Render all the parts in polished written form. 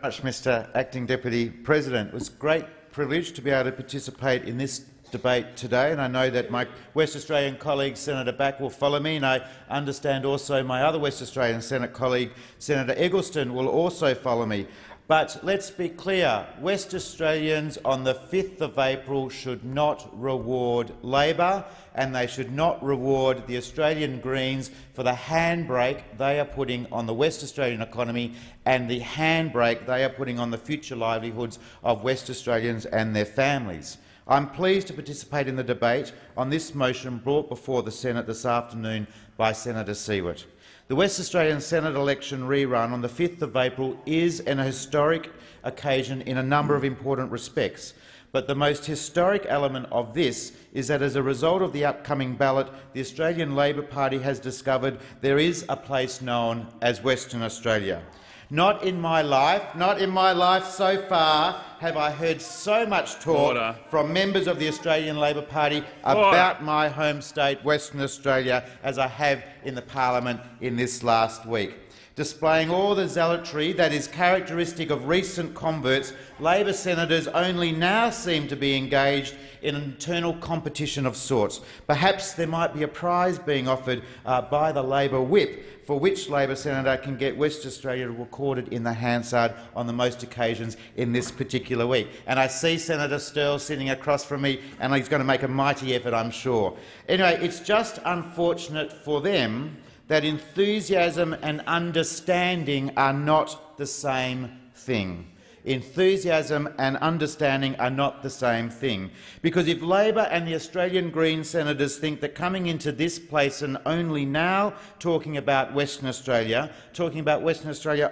much, Mr Acting Deputy President. It was a great privilege to be able to participate in this debate today, and I know that my West Australian colleague Senator Back will follow me, and I understand also my other West Australian Senate colleague Senator Eggleston will also follow me. But let's be clear, West Australians on the 5th of April should not reward Labor, and they should not reward the Australian Greens for the handbrake they are putting on the West Australian economy and the handbrake they are putting on the future livelihoods of West Australians and their families. I'm pleased to participate in the debate on this motion brought before the Senate this afternoon by Senator Siewert. The West Australian Senate election rerun on the 5th of April is an historic occasion in a number of important respects. But the most historic element of this is that as a result of the upcoming ballot, the Australian Labor Party has discovered there is a place known as Western Australia. Not in my life so far have I heard so much talk from members of the Australian Labor Party about my home state, Western Australia, as I have in the parliament in this last week. Displaying all the zealotry that is characteristic of recent converts, Labor senators only now seem to be engaged in an internal competition of sorts. Perhaps there might be a prize being offered by the Labor whip for which Labor senator can get West Australia recorded in the Hansard on the most occasions in this particular week. And I see Senator Sterle sitting across from me, and he's going to make a mighty effort, I'm sure. Anyway, it's just unfortunate for them that enthusiasm and understanding are not the same thing. Enthusiasm and understanding are not the same thing. Because if Labor and the Australian Green senators think that coming into this place and only now talking about Western Australia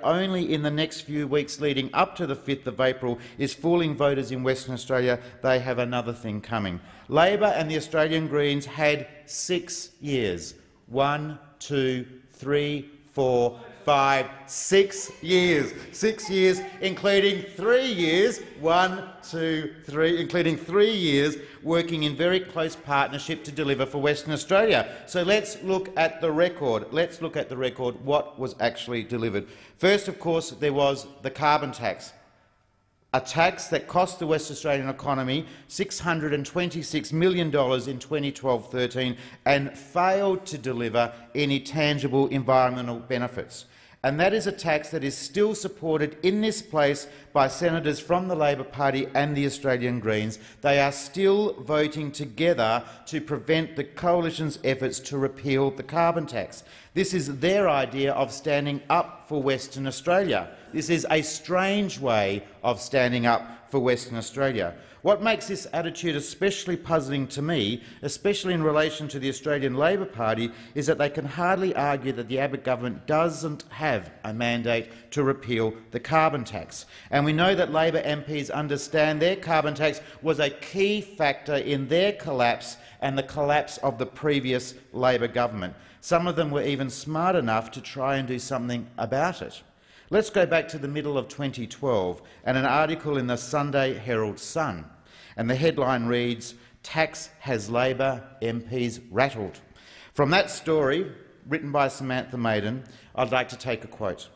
only in the next few weeks leading up to the 5th of April is fooling voters in Western Australia, they have another thing coming. Labor and the Australian Greens had 6 years. 1, 2, 3, 4, 5, 6 years. 6 years, including 3 years. 1, 2, 3, including 3 years working in very close partnership to deliver for Western Australia. So let's look at the record. Let's look at the record. What was actually delivered? First, of course, there was the carbon tax. A tax that cost the West Australian economy $626 million in 2012-13 and failed to deliver any tangible environmental benefits. And that is a tax that is still supported in this place by senators from the Labor Party and the Australian Greens. They are still voting together to prevent the coalition's efforts to repeal the carbon tax. This is their idea of standing up for Western Australia. This is a strange way of standing up for Western Australia. What makes this attitude especially puzzling to me, especially in relation to the Australian Labor Party, is that they can hardly argue that the Abbott government doesn't have a mandate to repeal the carbon tax. And we know that Labor MPs understand their carbon tax was a key factor in their collapse and the collapse of the previous Labor government. Some of them were even smart enough to try and do something about it. Let's go back to the middle of 2012 and an article in the Sunday Herald Sun, and the headline reads, "Tax has Labor MPs rattled." From that story, written by Samantha Maiden, I'd like to take a quote.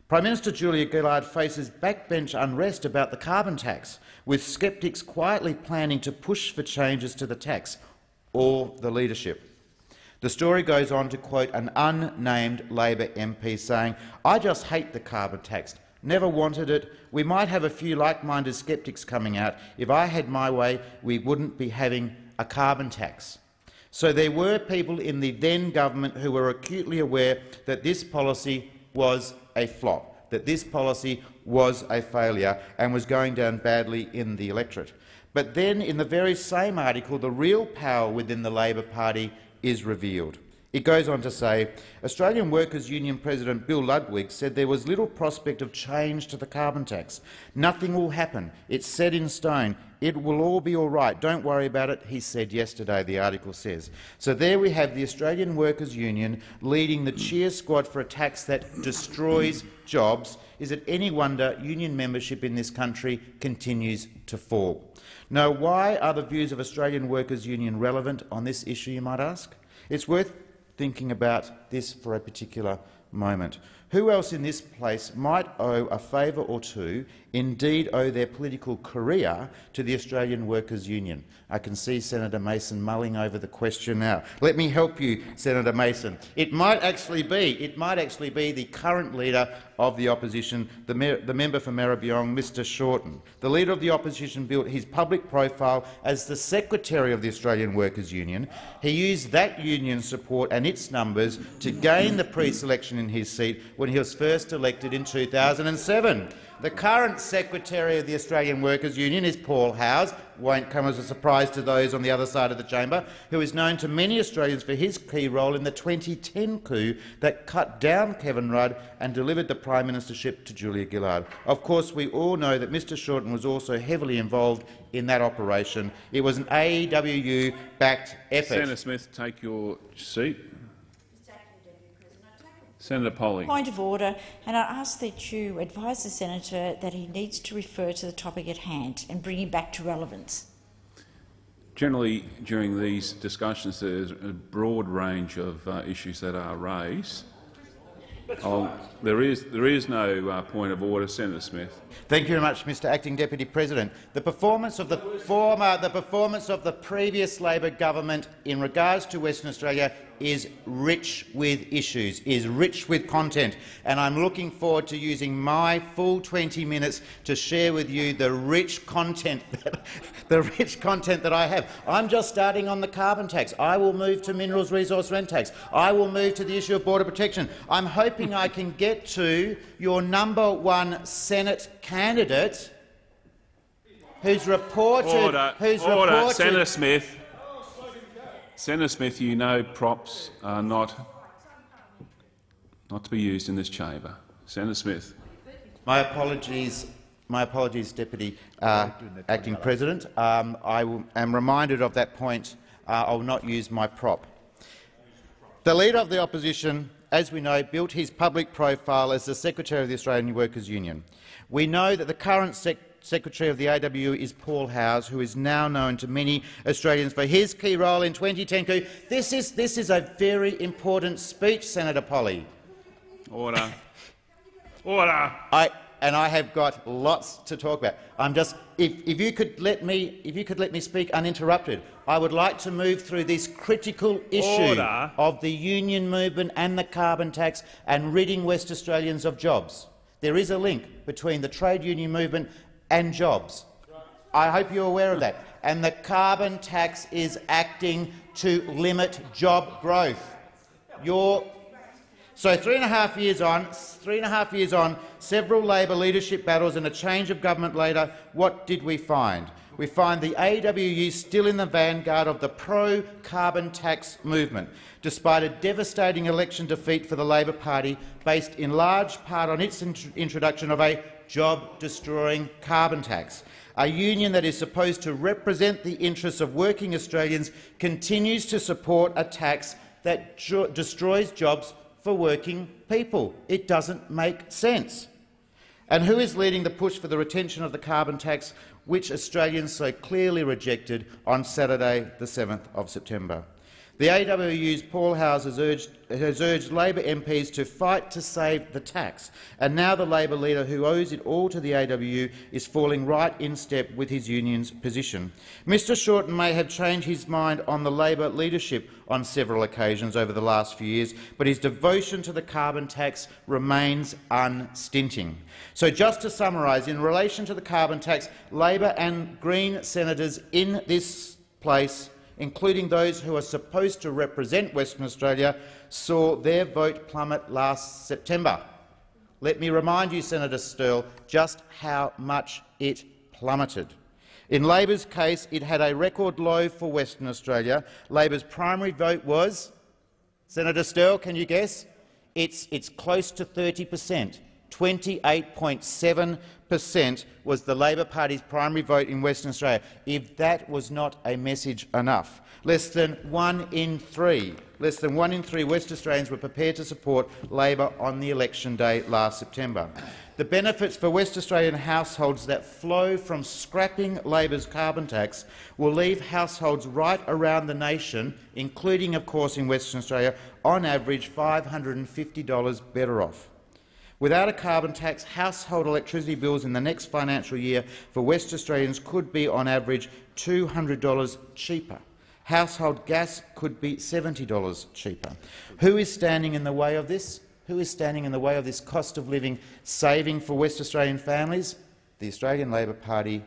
Prime Minister Julia Gillard faces backbench unrest about the carbon tax, with sceptics quietly planning to push for changes to the tax, or the leadership. The story goes on to quote an unnamed Labor MP saying, "I just hate the carbon tax. Never wanted it. We might have a few like-minded sceptics coming out. If I had my way, we wouldn't be having a carbon tax." So there were people in the then government who were acutely aware that this policy was a flop, that this policy was a failure and was going down badly in the electorate. But then, in the very same article, the real power within the Labor Party is revealed. It goes on to say, Australian Workers' Union President Bill Ludwig said there was little prospect of change to the carbon tax. "Nothing will happen. It's set in stone. It will all be all right. Don't worry about it," he said yesterday, the article says. So there we have the Australian Workers' Union leading the cheer squad for a tax that destroys jobs. Is it any wonder union membership in this country continues to fall? Now, why are the views of Australian Workers' Union relevant on this issue, you might ask? It's worth thinking about this for a particular moment. who else in this place might owe a favour or two, indeed owe their political career, to the Australian Workers' Union? I can see Senator Mason mulling over the question now. Let me help you, Senator Mason. It might actually be the current leader of the opposition, the member for Maribyrnong, Mr Shorten. The leader of the opposition built his public profile as the Secretary of the Australian Workers' Union. He used that union's support and its numbers to gain the pre-selection in his seat when he was first elected in 2007. The current Secretary of the Australian Workers' Union is Paul Howes. Won't come as a surprise to those on the other side of the chamber, who is known to many Australians for his key role in the 2010 coup that cut down Kevin Rudd and delivered the Prime Ministership to Julia Gillard. Of course, we all know that Mr Shorten was also heavily involved in that operation. It was an AEW-backed effort. Senator Smith, take your seat. Senator Polley. Point of order, and I ask that you advise the senator that he needs to refer to the topic at hand and bring him back to relevance. Generally, during these discussions, there's a broad range of issues that are raised. There is no point of order. Senator Smith. Thank you very much, Mr Acting Deputy President. The performance of the previous Labor government in regards to Western Australia is rich with issues, is rich with content, and I'm looking forward to using my full 20 minutes to share with you the rich content that I have. I'm just starting on the carbon tax. I will move to minerals resource rent tax. I will move to the issue of border protection. I'm hoping I can get to your #1 Senate candidate who's reported— Order. Senator Smith. Senator Smith, you know props are not to be used in this chamber. Senator Smith. My apologies, Deputy Acting President. I am reminded of that point. I will not use my prop. The Leader of the Opposition, as we know, built his public profile as the Secretary of the Australian Workers' Union. We know that the current Secretary of the AWU is Paul Howes, who is now known to many Australians for his key role in 2010 coup. This is a very important speech, Senator Polley. Order. Order. I have got lots to talk about. If you could let me speak uninterrupted, I would like to move through this critical issue of the union movement and the carbon tax and ridding West Australians of jobs. There is a link between the trade union movement and jobs. I hope you're aware of that. And the carbon tax is acting to limit job growth. So 3.5 years on, several Labor leadership battles and a change of government later, what did we find? We find the AWU still in the vanguard of the pro-carbon tax movement, despite a devastating election defeat for the Labor Party based in large part on its introduction of a job-destroying carbon tax. A union that is supposed to represent the interests of working Australians continues to support a tax that destroys jobs for working people. It doesn't make sense. And who is leading the push for the retention of the carbon tax, which Australians so clearly rejected on Saturday, the 7th of September? The AWU's Paul Howes has urged Labor MPs to fight to save the tax, and now the Labor leader, who owes it all to the AWU, is falling right in step with his union's position. Mr Shorten may have changed his mind on the Labor leadership on several occasions over the last few years, but his devotion to the carbon tax remains unstinting. So just to summarise, in relation to the carbon tax, Labor and Green senators in this place, including those who are supposed to represent Western Australia, saw their vote plummet last September. Let me remind you, Senator Sterle, just how much it plummeted. In Labor's case, it had a record low for Western Australia. Labor's primary vote was, Senator Sterle, can you guess? It's close to 30%. 28.7% was the Labor Party's primary vote in Western Australia. If that was not a message enough, less than 1 in 3 West Australians were prepared to support Labor on the election day last September. The benefits for West Australian households that flow from scrapping Labor's carbon tax will leave households right around the nation, including, of course, in Western Australia, on average $550 better off. Without a carbon tax, household electricity bills in the next financial year for West Australians could be on average $200 cheaper. Household gas could be $70 cheaper. Who is standing in the way of this? Who is standing in the way of this cost of living saving for West Australian families? The Australian Labor Party,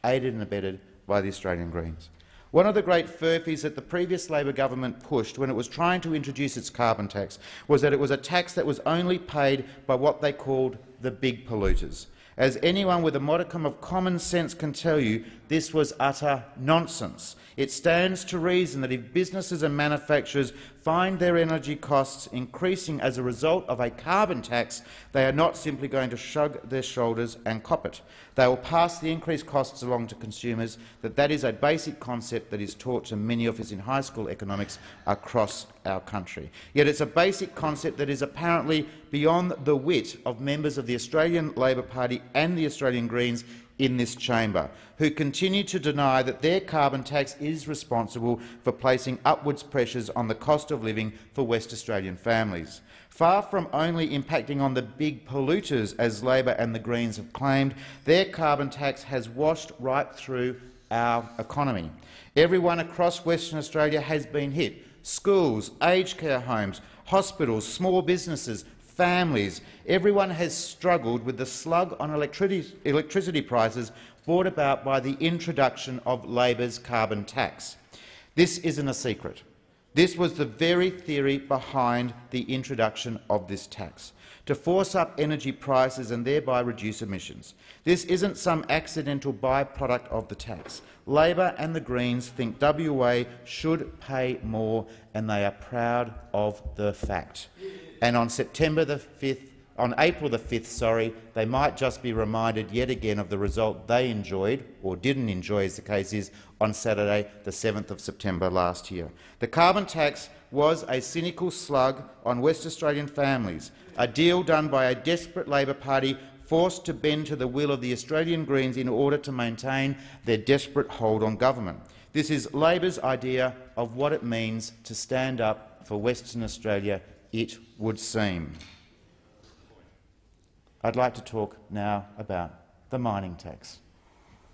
aided and abetted by the Australian Greens. One of the great furphies that the previous Labor government pushed when it was trying to introduce its carbon tax was that it was a tax that was only paid by what they called the big polluters. As anyone with a modicum of common sense can tell you, this was utter nonsense. It stands to reason that if businesses and manufacturers find their energy costs increasing as a result of a carbon tax, they are not simply going to shrug their shoulders and cop it. They will pass the increased costs along to consumers. That is a basic concept that is taught to many of us in high school economics across our country. Yet it's a basic concept that is apparently beyond the wit of members of the Australian Labor Party and the Australian Greens in this chamber, who continue to deny that their carbon tax is responsible for placing upwards pressures on the cost of living for West Australian families. Far from only impacting on the big polluters, as Labor and the Greens have claimed, their carbon tax has washed right through our economy. Everyone across Western Australia has been hit. Schools, aged care homes, hospitals, small businesses, families. Everyone has struggled with the slug on electricity prices brought about by the introduction of Labor's carbon tax. This isn't a secret. This was the very theory behind the introduction of this tax, to force up energy prices and thereby reduce emissions. This isn't some accidental byproduct of the tax. Labor and the Greens think WA should pay more, and they are proud of the fact. And on April the 5th, they might just be reminded yet again of the result they enjoyed, or didn't enjoy as the case is, on Saturday the 7th of September last year. The carbon tax was a cynical slug on West Australian families, a deal done by a desperate Labor Party forced to bend to the will of the Australian Greens in order to maintain their desperate hold on government. This is Labor's idea of what it means to stand up for Western Australia, it would seem. I'd like to talk now about the mining tax.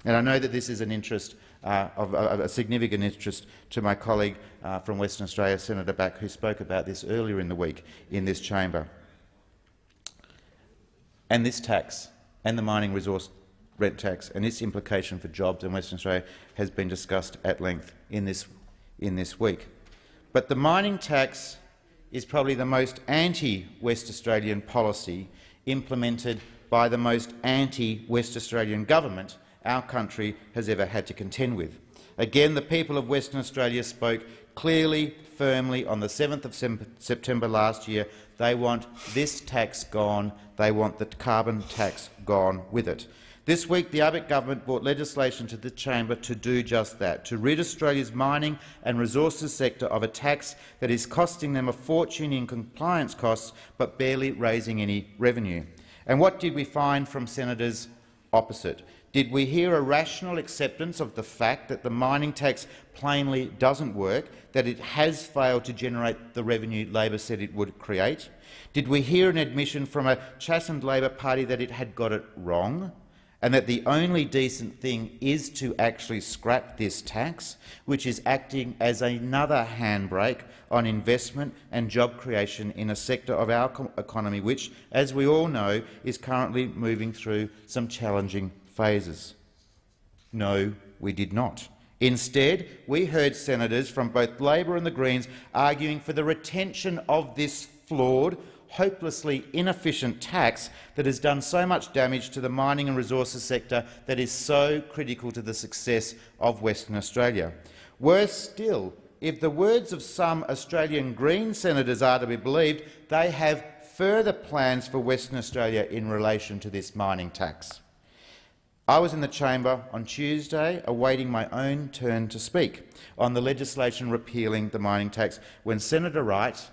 And I know that this is an interest of a significant interest to my colleague from Western Australia, Senator Back, who spoke about this earlier in the week in this chamber. And this tax and the mining resource rent tax and its implication for jobs in Western Australia has been discussed at length in this week. But the mining tax is probably the most anti-West Australian policy implemented by the most anti-West Australian government our country has ever had to contend with. Again, the people of Western Australia spoke clearly, firmly on the 7th of September last year. They want this tax gone. They want the carbon tax gone with it. This week, the Abbott government brought legislation to the chamber to do just that, to rid Australia's mining and resources sector of a tax that is costing them a fortune in compliance costs but barely raising any revenue. And what did we find from senators opposite? Did we hear a rational acceptance of the fact that the mining tax plainly doesn't work, that it has failed to generate the revenue Labor said it would create? Did we hear an admission from a chastened Labor Party that it had got it wrong, and that the only decent thing is to actually scrap this tax, which is acting as another handbrake on investment and job creation in a sector of our economy which, as we all know, is currently moving through some challenging phases? No, we did not. Instead, we heard senators from both Labor and the Greens arguing for the retention of this flawed, hopelessly inefficient tax that has done so much damage to the mining and resources sector that is so critical to the success of Western Australia. Worse still, if the words of some Australian Green senators are to be believed, they have further plans for Western Australia in relation to this mining tax. I was in the chamber on Tuesday awaiting my own turn to speak on the legislation repealing the mining tax when Senator Wright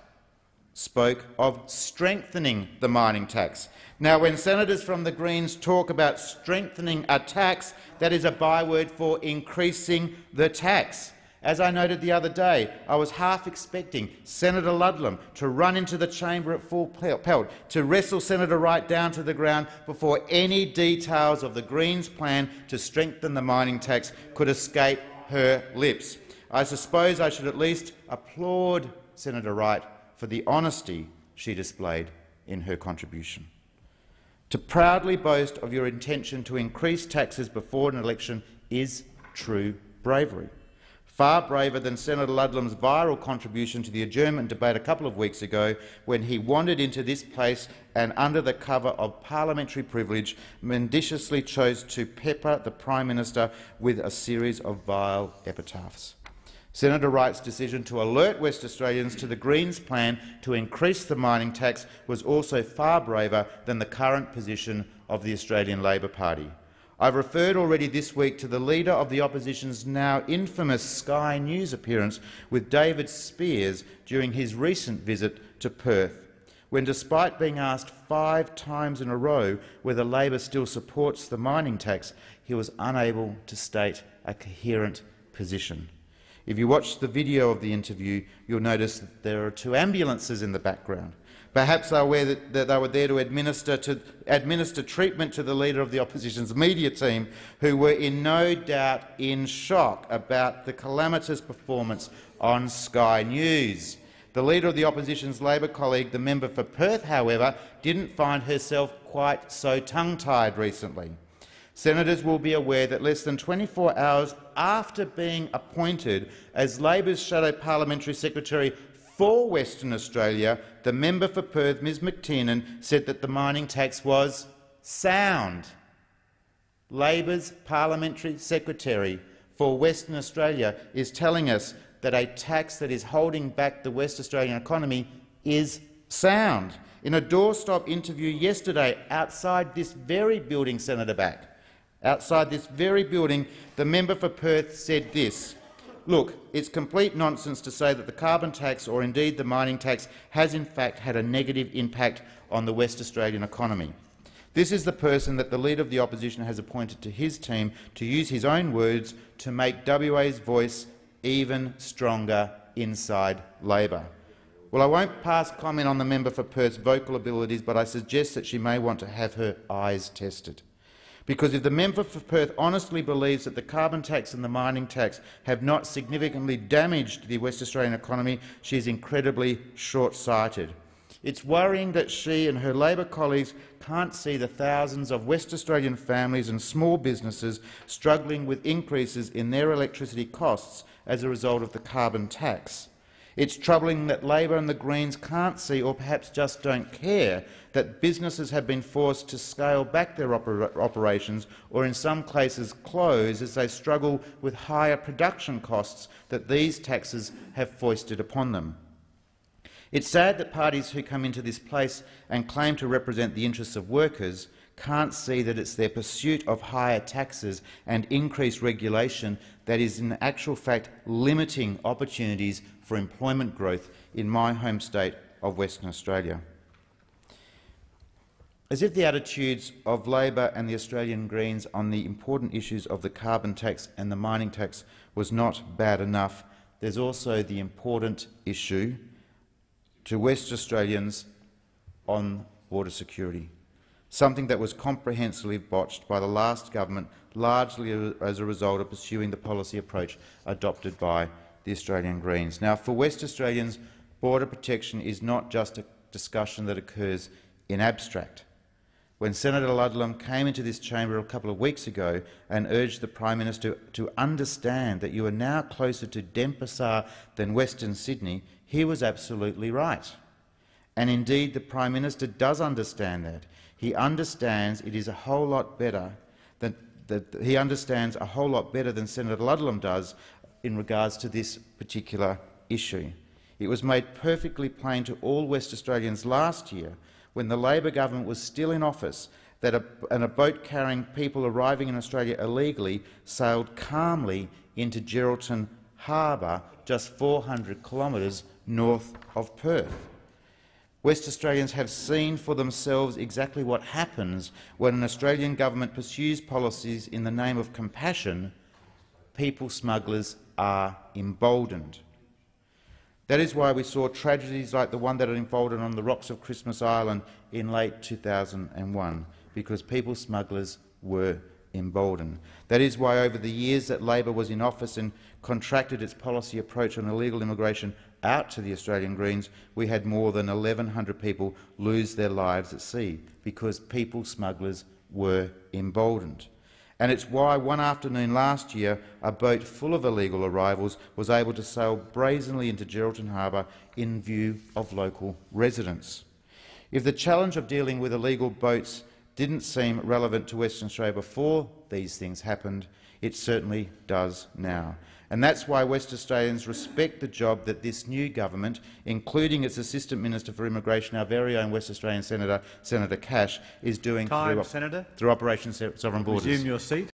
spoke of strengthening the mining tax. Now, when senators from the Greens talk about strengthening a tax, that is a byword for increasing the tax. As I noted the other day, I was half expecting Senator Ludlam to run into the chamber at full pelt, to wrestle Senator Wright down to the ground before any details of the Greens' plan to strengthen the mining tax could escape her lips. I suppose I should at least applaud Senator Wright for the honesty she displayed in her contribution. To proudly boast of your intention to increase taxes before an election is true bravery. Far braver than Senator Ludlam's viral contribution to the adjournment debate a couple of weeks ago, when he wandered into this place and, under the cover of parliamentary privilege, mendaciously chose to pepper the Prime Minister with a series of vile epitaphs. Senator Wright's decision to alert West Australians to the Greens' plan to increase the mining tax was also far braver than the current position of the Australian Labor Party. I've referred already this week to the Leader of the Opposition's now infamous Sky News appearance with David Spears during his recent visit to Perth, when, despite being asked 5 times in a row whether Labor still supports the mining tax, he was unable to state a coherent position. If you watch the video of the interview, you'll notice that there are 2 ambulances in the background. Perhaps they were there to administer treatment to the Leader of the Opposition's media team, who were in no doubt in shock about the calamitous performance on Sky News. The Leader of the Opposition's Labor colleague, the member for Perth, however, didn't find herself quite so tongue-tied recently. Senators will be aware that less than 24 hours after being appointed as Labor's shadow parliamentary secretary for Western Australia, the member for Perth, Ms McTiernan, said that the mining tax was sound. Labor's parliamentary secretary for Western Australia is telling us that a tax that is holding back the West Australian economy is sound. In a doorstop interview yesterday outside this very building, Senator Back, outside this very building, the member for Perth said this: "Look, it's complete nonsense to say that the carbon tax, or indeed the mining tax, has in fact had a negative impact on the West Australian economy." This is the person that the Leader of the Opposition has appointed to his team to use his own words to make WA's voice even stronger inside Labor. Well, I won't pass comment on the member for Perth's vocal abilities, but I suggest that she may want to have her eyes tested. Because if the member for Perth honestly believes that the carbon tax and the mining tax have not significantly damaged the West Australian economy, she is incredibly short-sighted. It's worrying that she and her Labor colleagues can't see the thousands of West Australian families and small businesses struggling with increases in their electricity costs as a result of the carbon tax. It's troubling that Labor and the Greens can't see, or perhaps just don't care, that businesses have been forced to scale back their operations, or in some cases close, as they struggle with higher production costs that these taxes have foisted upon them. It's sad that parties who come into this place and claim to represent the interests of workers can't see that it's their pursuit of higher taxes and increased regulation that is in actual fact limiting opportunities for employment growth in my home state of Western Australia. As if the attitudes of Labor and the Australian Greens on the important issues of the carbon tax and the mining tax was not bad enough, there's also the important issue to West Australians on border security, something that was comprehensively botched by the last government, largely as a result of pursuing the policy approach adopted by the Australian Greens. Now, for West Australians, border protection is not just a discussion that occurs in abstract. When Senator Ludlam came into this chamber a couple of weeks ago and urged the Prime Minister to understand that you are now closer to Denpasar than Western Sydney, he was absolutely right. And indeed, the Prime Minister does understand that. He understands it is a whole lot better than Senator Ludlam does in regards to this particular issue. It was made perfectly plain to all West Australians last year, when the Labor government was still in office, that a boat carrying people arriving in Australia illegally sailed calmly into Geraldton Harbour, just 400 kilometres north of Perth. West Australians have seen for themselves exactly what happens when an Australian government pursues policies in the name of compassion people smugglers are emboldened. That is why we saw tragedies like the one that had unfolded on the rocks of Christmas Island in late 2001, because people smugglers were emboldened. That is why over the years that Labor was in office and contracted its policy approach on illegal immigration out to the Australian Greens, we had more than 1,100 people lose their lives at sea, because people smugglers were emboldened. And it's why one afternoon last year a boat full of illegal arrivals was able to sail brazenly into Geraldton Harbour in view of local residents. If the challenge of dealing with illegal boats didn't seem relevant to Western Australia before these things happened, it certainly does now. And that's why West Australians respect the job that this new government, including its Assistant Minister for Immigration, our very own West Australian Senator Cash, is doing through Operation Sovereign Borders. Resume your seat.